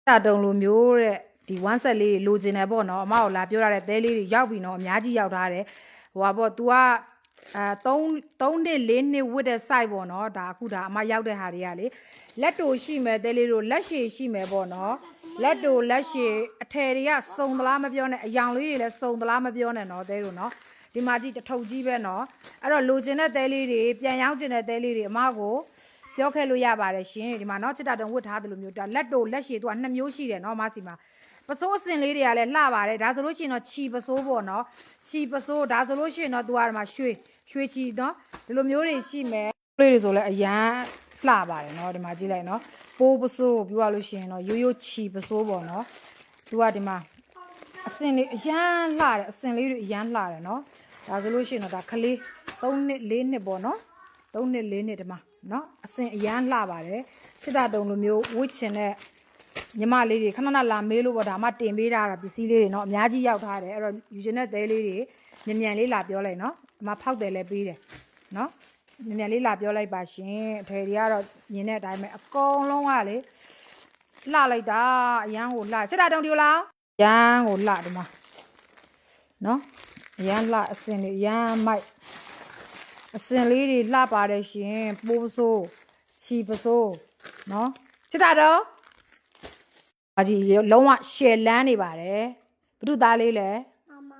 တာတုံလိုမျိုးတဲ့ဒီ1ဆက်လေးလိုချင်တယ်ပေါ့နော်အမကိုလာပြောရတဲ့သဲလေးတွေရောက်ပြီနော်အများကြီးရောက်ထားတယ်ဟိုပါပေါ့ तू က3နှစ်4နှစ်ဝတ်တဲ့ site ပေါ့နော်ဒါအခုဒါအမရောက်တဲ့ဟာတွေကလေလက်တိုရှိမယ်သဲလေးတို့လက်ရှည်ရှိမယ်ပေါ့နော်လက်တိုလက်ရှည်အထည်တွေကစုံသလားမပြောနဲ့အယောင်လေးတွေလည်းစုံသလားမပြောနဲ့နော်သဲတို့နော်ဒီမှာကြည့်တထုပ်ကြီးပဲနော်အဲ့တော့လိုချင်တဲ့သဲလေးတွေပြန်ရောက်ချင်တဲ့သဲလေးတွေအမကိုပြောခဲ့လို့ရပါတယ်ရှင်ဒီမှာနော်ချစ်တာတုံဝတ်ထားတယ်လို့မျိုးဒါလက်တိုလက်ရှည်သူက2မျိုးရှိတယ်နော်အမစီမှာပစိုးအစင်လေးတွေကလည်းလှပါတယ်ဒါဆိုလို့ရှိရင်တော့ခြီပစိုးပေါ့နော်ခြီပစိုးဒါဆိုလို့ရှိရင်တော့သူကဒီမှာရွှေခြီနော်ဒီလိုမျိုးတွေရှိမယ်လေးတွေဆိုလဲအရန်လှပါတယ်နော်ဒီမှာကြည့်လိုက်နော်ပိုးပစိုးပြောရလို့ရှိရင်တော့ရိုးရိုးခြီပစိုးပေါ့နော်သူကဒီမှာအစင်လေးအရန်လှတယ်အစင်လေးတွေအရန်လှတယ်နော်ဒါဆိုလို့ရှိရင်တော့ဒါခလေး3နှစ်4နှစ်ပေါ့နော်3နှစ်4နှစ်ဒီမှာနော်အစင်အရန်လှပါတယ်ချစ်တာတုံလိုမျိုးဝစ်ချင်တဲ့ညီမလေးတွေခဏခဏလာမေးလို့ပေါ့ဒါမှတင်ပေးတာပစ္စည်းလေးတွေเนาะအများကြီးရောက်ထားတယ်အဲ့တော့ယူရှင်တဲ့သဲလေးတွေမြန်မြန်လေးလာပြောလိုက်เนาะအမဖောက်တယ်လဲပေးတယ်เนาะမြန်မြန်လေးလာပြောလိုက်ပါရှင်အဖေတွေကတော့မြင်တဲ့အတိုင်းပဲအကုန်လုံးကလေလှလိုက်တာအရန်ကိုလှစစ်တာတုံဒီလားအရန်ကိုလှဒီမှာเนาะအရန်လှအစင်တွေအရန်မိုက်အစင်လေးတွေလှပါတယ်ရှင်ပိုးပစိုးခြီပစိုးเนาะစစ်တာတုံအကြီးလုံးဝရှယ်လန်းနေပါတယ်ဘုသူသားလေးလဲမမ